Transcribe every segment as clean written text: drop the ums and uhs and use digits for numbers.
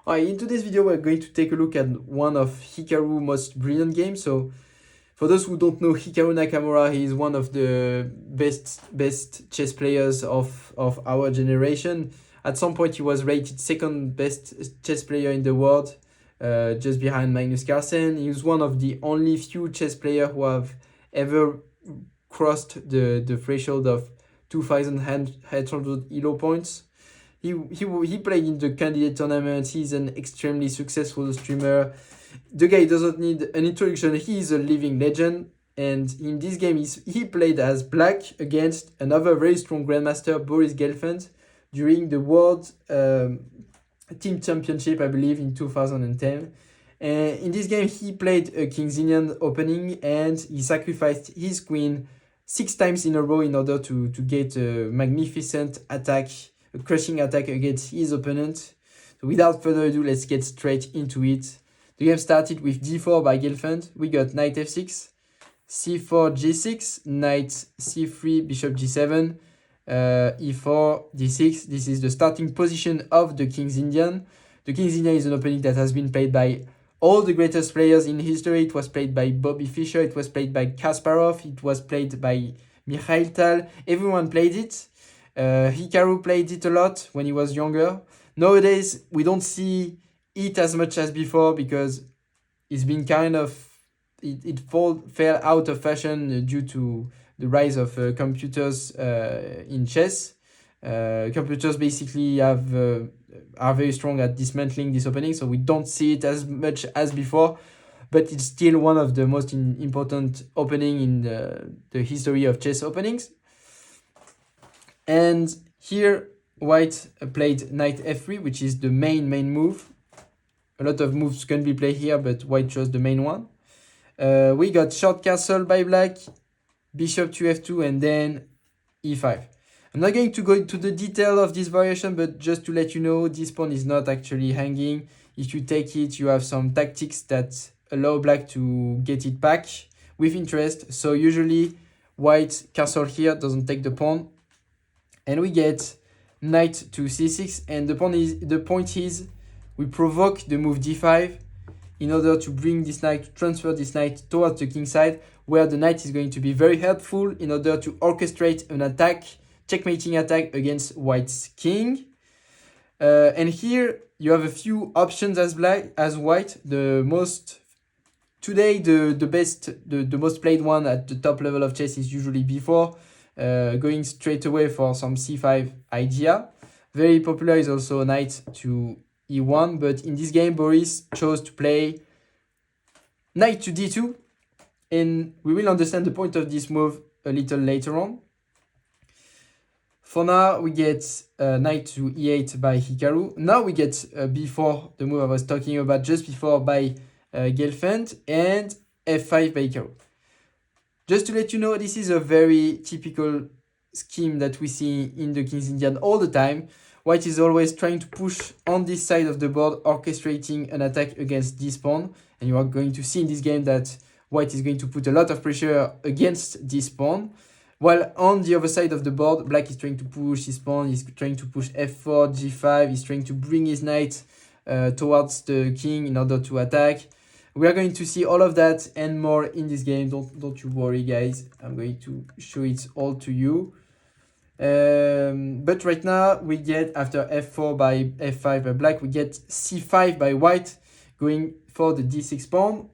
Alright, in today's video we're going to take a look at one of Hikaru's most brilliant games. So for those who don't know Hikaru Nakamura, he is one of the best chess players of our generation. At some point he was rated second best chess player in the world, just behind Magnus Carlsen. He was one of the only few chess players who have ever crossed the threshold of 2,800 ELO points. He played in the candidate tournament. He's an extremely successful streamer. The guy doesn't need an introduction. He is a living legend. And in this game, he played as black against another very strong grandmaster, Boris Gelfand, during the World Team Championship, I believe, in 2010. And in this game, he played a King's Indian opening and he sacrificed his queen 6 times in a row in order to get a magnificent attack, a crushing attack against his opponent. So without further ado, let's get straight into it. The game started with d4 by Gelfand. We got knight f6, c4, g6, knight c3, bishop g7, e4, d6. This is the starting position of the King's Indian. The King's Indian is an opening that has been played by all the greatest players in history. It was played by Bobby Fischer, it was played by Kasparov, it was played by Mikhail Tal. Everyone played it. Hikaru played it a lot when he was younger. Nowadays, we don't see it as much as before because it's been kind of, fell out of fashion due to the rise of computers in chess. Computers basically are very strong at dismantling this opening, so we don't see it as much as before, but it's still one of the most important opening in the history of chess openings. And here white played knight f3, which is the main move. A lot of moves can be played here, but white chose the main one. We got short castle by black, bishop to f2, and then e5. I'm not going to go into the detail of this variation, but just to let you know, this pawn is not actually hanging. If you take it, you have some tactics that allow black to get it back with interest. So usually white castle here doesn't take the pawn. And we get knight to c6, and the point is we provoke the move d5 in order to bring this knight, to transfer this knight towards the king side, where the knight is going to be very helpful in order to orchestrate an attack, checkmating attack against white's king. And here you have a few options as white. The most most played one at the top level of chess is usually b4, going straight away for some c5 idea. Very popular is also knight to e1, but in this game Boris chose to play knight to d2, and we will understand the point of this move a little later on. For now, we get knight to e8 by Hikaru. Now we get b4, the move I was talking about just before, by Gelfand, and f5 by Hikaru. Just to let you know, this is a very typical scheme that we see in the King's Indian all the time. White is always trying to push on this side of the board, orchestrating an attack against this pawn. And you are going to see in this game that white is going to put a lot of pressure against this pawn. While on the other side of the board, black is trying to push his pawn, he's trying to push f4, g5, he's trying to bring his knight towards the king in order to attack. We are going to see all of that and more in this game. Don't you worry, guys. I'm going to show it all to you. But right now, we get, after f4 by f5 by black, we get c5 by white, going for the d6 pawn.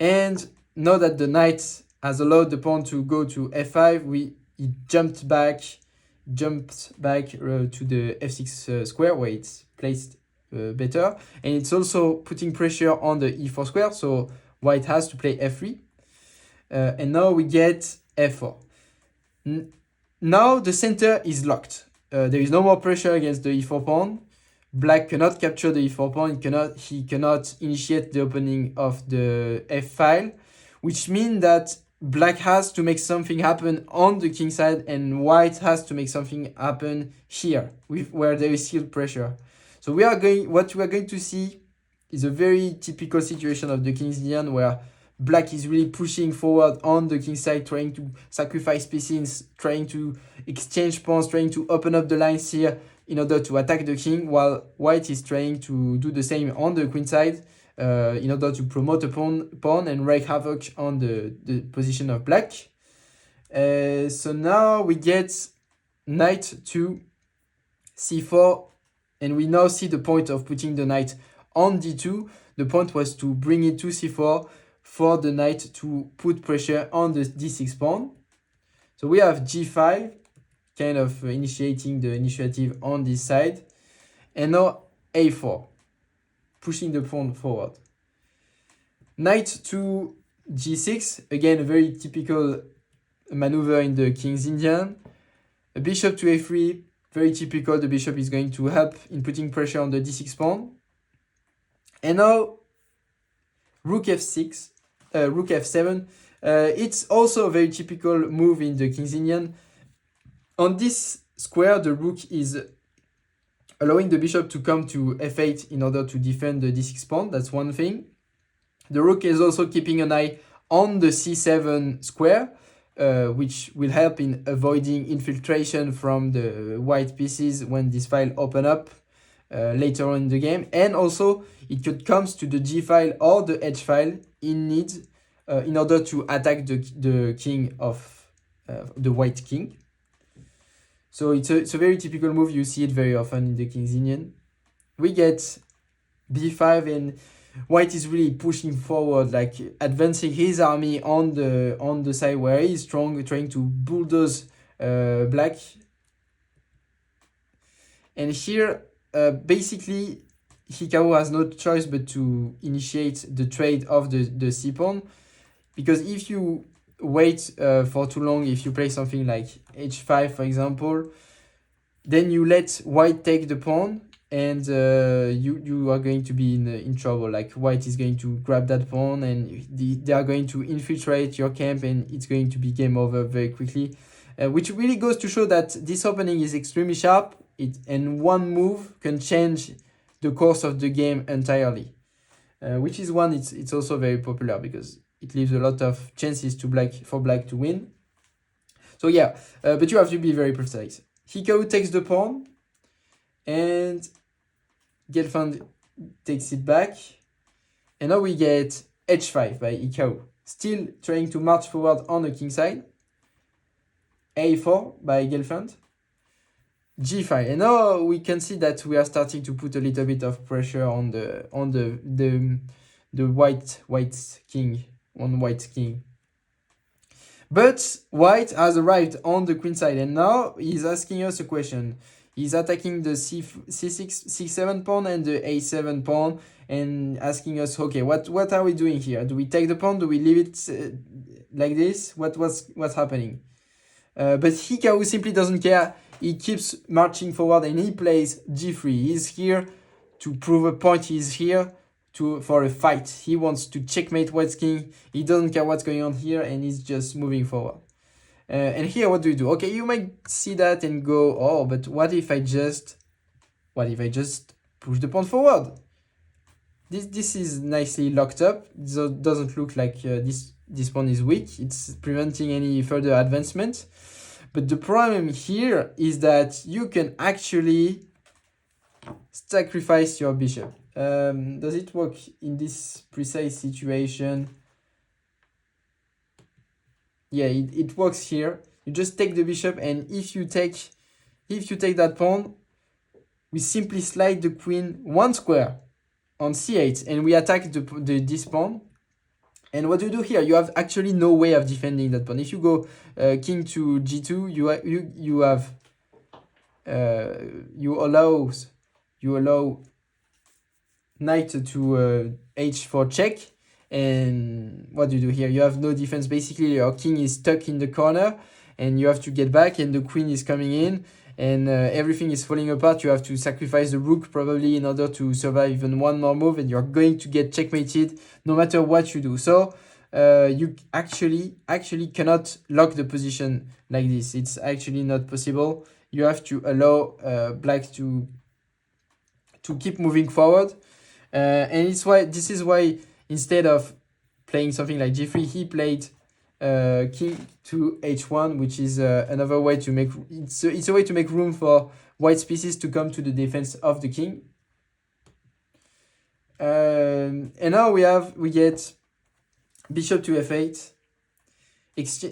And now that the knight has allowed the pawn to go to f5, he jumped back to the f6 square, where it's placed better, and it's also putting pressure on the e4 square, so white has to play f3. And now we get f4. Now the center is locked. There is no more pressure against the e4 pawn. Black cannot capture the e4 pawn. He cannot initiate the opening of the f file, which means that black has to make something happen on the king side, and white has to make something happen here, where there is still pressure. So what we are going to see is a very typical situation of the King's Indian, where black is really pushing forward on the king side, trying to sacrifice pieces, trying to exchange pawns, trying to open up the lines here in order to attack the king, while white is trying to do the same on the queen side in order to promote a pawn and wreak havoc on the position of black. So now we get knight to c4, and we now see the point of putting the knight on d2. The point was to bring it to c4 for the knight to put pressure on the d6 pawn. So we have g5, kind of initiating the initiative on this side. And now a4, pushing the pawn forward. Knight to g6, again a very typical maneuver in the King's Indian. A bishop to a3, very typical. The bishop is going to help in putting pressure on the d6 pawn. And now rook f6, rook f7. It's also a very typical move in the King's Indian. On this square, the rook is allowing the bishop to come to f8 in order to defend the d6 pawn. That's one thing. The rook is also keeping an eye on the c7 square, which will help in avoiding infiltration from the white pieces when this file open up later on in the game. And also, it could come to the g file or the h file in need in order to attack the king of the white king. So it's a very typical move. You see it very often in the King's Indian. We get b5, and white is really pushing forward, like advancing his army on the side where he is strong, trying to bulldoze black. And here, basically, Hikaru has no choice but to initiate the trade of the c pawn, because if you wait for too long, if you play something like h5, for example, then you let white take the pawn, and you are going to be in trouble. Like white is going to grab that pawn, and they are going to infiltrate your camp, and it's going to be game over very quickly, which really goes to show that this opening is extremely sharp, and one move can change the course of the game entirely, which is one it's also very popular because it leaves a lot of chances for black to win. So yeah, but you have to be very precise. Hikaru takes the pawn, and Gelfand takes it back. And now we get h5 by Hikaru, still trying to march forward on the king side. a4 by Gelfand. g5, and now we can see that we are starting to put a little bit of pressure on the white king. But white has arrived on the queen side, and now he's asking us a question. He's attacking the c7 pawn and the a7 pawn, and asking us, okay, what are we doing here? Do we take the pawn? Do we leave it like this? What's happening? But Hikaru simply doesn't care. He keeps marching forward, and he plays g3. He's here to prove a point. He's here for a fight. He wants to checkmate white's king. He doesn't care what's going on here, and he's just moving forward. And here, what do you do? Okay, you might see that and go, oh, but what if I just push the pawn forward? This is nicely locked up. So it doesn't look like this pawn is weak. It's preventing any further advancement. But the problem here is that you can actually sacrifice your bishop. Does it work in this precise situation? Yeah, it works here. You just take the bishop, and if you take that pawn, we simply slide the queen one square on c8, and we attack this pawn. And what you do here, you have actually no way of defending that pawn. If you go king to g2, you allow knight to h4 check. And what do you do here? You have no defense. Basically, your king is stuck in the corner, and you have to get back, and the queen is coming in, and everything is falling apart. You have to sacrifice the rook probably in order to survive even one more move, and you're going to get checkmated no matter what you do. So you actually cannot lock the position like this. It's actually not possible. You have to allow black to keep moving forward, and this is why instead of playing something like g3, he played king to h1, which is another way to make it's a way to make room for white pieces to come to the defense of the king. And now we get bishop to f8,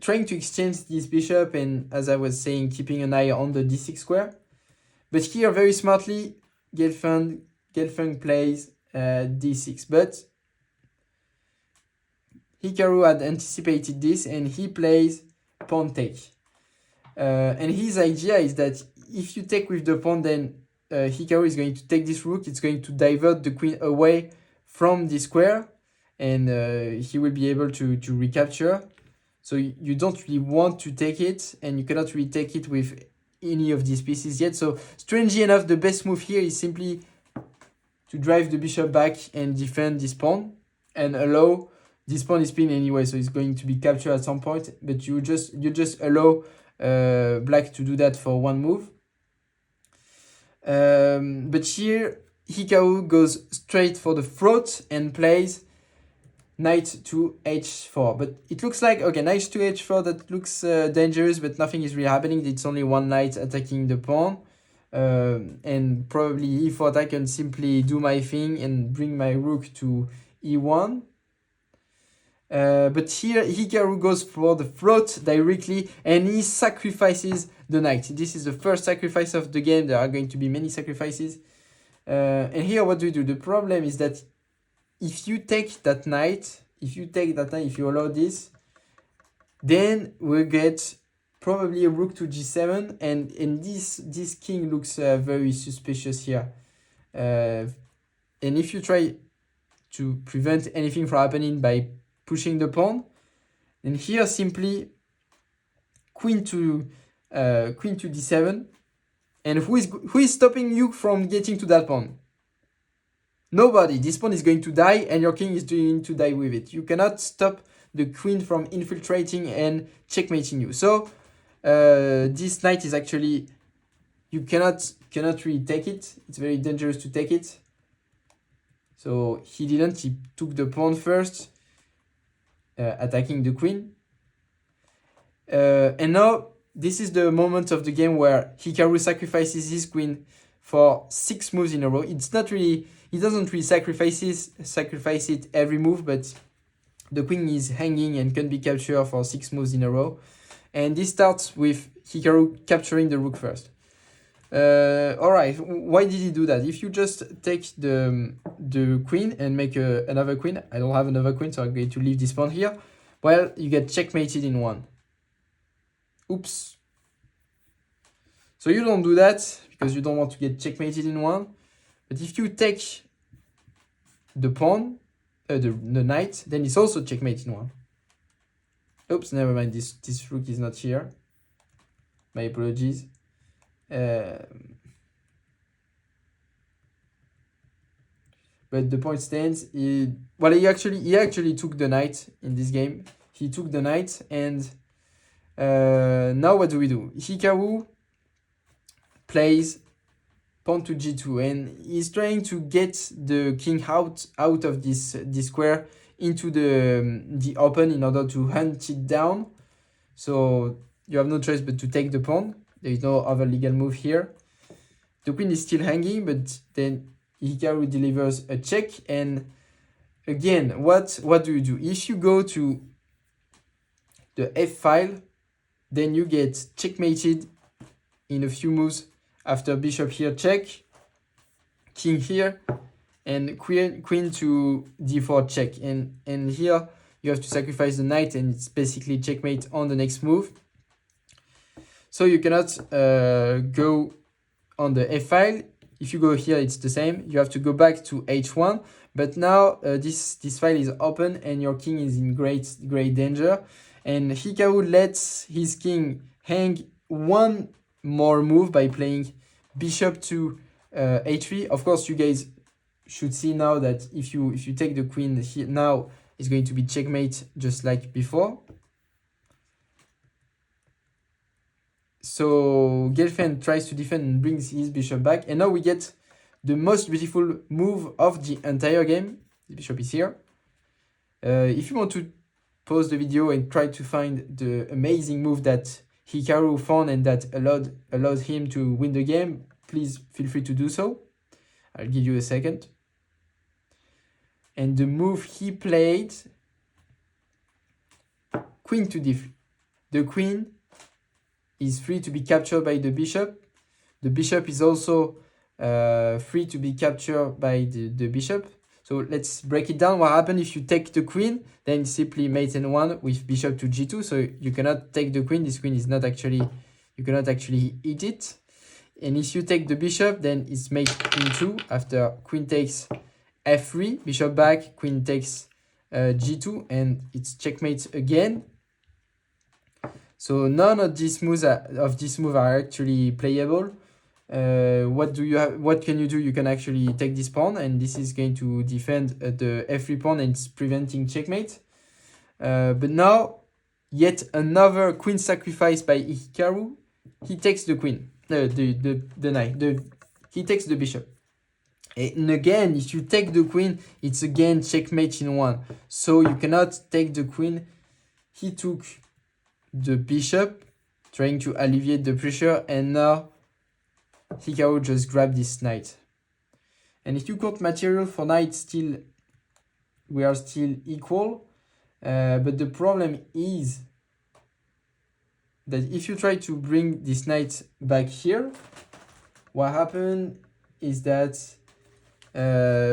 trying to exchange this bishop, and as I was saying, keeping an eye on the d6 square. But here, very smartly, Gelfand plays d6. But Hikaru had anticipated this, and he plays pawn take. And his idea is that if you take with the pawn, then Hikaru is going to take this rook. It's going to divert the queen away from the square, and he will be able to recapture. So you don't really want to take it, and you cannot really take it with any of these pieces yet. So strangely enough, the best move here is simply to drive the bishop back and defend this pawn, and allow this pawn is pinned anyway, so it's going to be captured at some point. But you just allow black to do that for one move. But here Hikaru goes straight for the throat and plays knight to h4. But it looks like, okay, knight to h4, that looks dangerous, but nothing is really happening. It's only one knight attacking the pawn. And probably e4, I can simply do my thing and bring my rook to e1. But here Hikaru goes for the throat directly, and he sacrifices the knight. This is the first sacrifice of the game. There are going to be many sacrifices. And here what do? The problem is that if you take that knight, if you allow this, then we'll get probably a rook to g7, and this king looks very suspicious here. And if you try to prevent anything from happening by pushing the pawn, then here simply queen to d7, and who is stopping you from getting to that pawn? Nobody. This pawn is going to die, and your king is going to die with it. You cannot stop the queen from infiltrating and checkmating you. So this knight is actually, you cannot really take it. It's very dangerous to take it. So he didn't. He took the pawn first, attacking the queen. And now this is the moment of the game where Hikaru sacrifices his queen for 6 moves in a row. It's not really, he doesn't really sacrifice it every move, but the queen is hanging and can be captured for 6 moves in a row. And this starts with Hikaru capturing the rook first. Alright, why did he do that? If you just take the queen and make another queen, I don't have another queen, so I'm going to leave this pawn here. Well, you get checkmated in one. Oops. So you don't do that because you don't want to get checkmated in one. But if you take the pawn, the knight, then it's also checkmate in one. Oops, never mind. This rook is not here. My apologies. But the point stands. He actually took the knight in this game. He took the knight, and now what do we do? Hikaru plays pawn to g2, and he's trying to get the king out of this square into the open in order to hunt it down. So you have no choice but to take the pawn. There is no other legal move here. The queen is still hanging, but then Hikaru delivers a check. And again, what do you do? If you go to the f file, then you get checkmated in a few moves after bishop here check, king here, and queen to d4 check. And here you have to sacrifice the knight, and it's basically checkmate on the next move. So you cannot go on the f file. If you go here, it's the same. You have to go back to h1. But now this file is open, and your king is in great danger. And Hikaru lets his king hang one more move by playing bishop to h3. Of course, you guys should see now that if you take the queen here now, it's going to be checkmate just like before. So Gelfand tries to defend and brings his bishop back, and now we get the most beautiful move of the entire game. The bishop is here. If you want to pause the video and try to find the amazing move that Hikaru found and that allowed him to win the game, please feel free to do so. I'll give you a second. And the move he played, queen to d3. The queen is free to be captured by the bishop. The bishop is also free to be captured by the bishop. So let's break it down. What happens if you take the queen? Then simply mate n1 with bishop to g2. So you cannot take the queen. This queen is not actually, you cannot actually eat it. And if you take the bishop, then it's mate in2 after queen takes f3, bishop back, queen takes g2, and it's checkmate again. So none of these moves are actually playable. What can you do? You can actually take this pawn, and this is going to defend the f3 pawn, and it's preventing checkmate. But now, yet another queen sacrifice by Hikaru. He takes the queen, the knight. He takes the bishop. And again, if you take the queen, it's again checkmate in 1. So you cannot take the queen. He took the bishop, trying to alleviate the pressure, and now Hikaru just grabbed this knight. And if you count material for knight, still we are still equal. But the problem is that if you try to bring this knight back here, what happened is that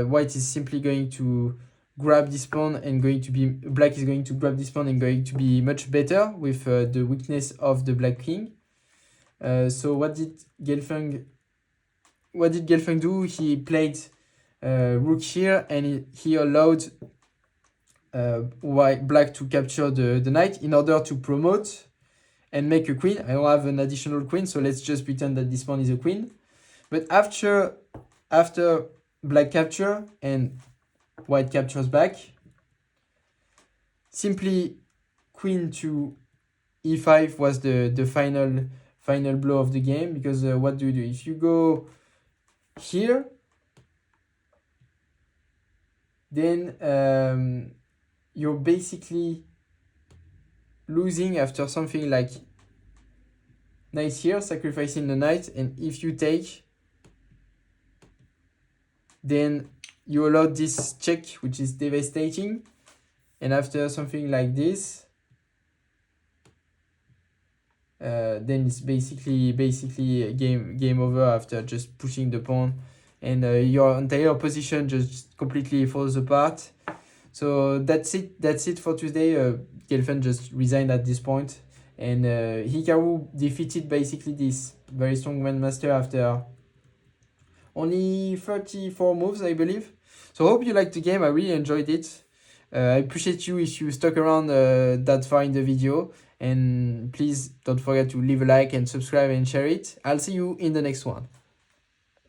white is simply going to grab this pawn and black is going to grab this pawn and going to be much better with the weakness of the black king. So what did Gelfand do? He played rook here, and he allowed black to capture the knight in order to promote and make a queen. I don't have an additional queen, so let's just pretend that this pawn is a queen. But after black capture and white captures back, simply queen to e5 was the final blow of the game, because what do you do? If you go here, then you're basically losing after something like knight here, sacrificing the knight, and if you take, then you allow this check, which is devastating, and after something like this, then it's basically game over after just pushing the pawn, and your entire position just completely falls apart. So that's it for today. Gelfand just resigned at this point, and Hikaru defeated basically this very strong grandmaster after only 34 moves, I believe. So I hope you liked the game. I really enjoyed it. I appreciate you if you stuck around that far in the video. And please don't forget to leave a like and subscribe and share it. I'll see you in the next one.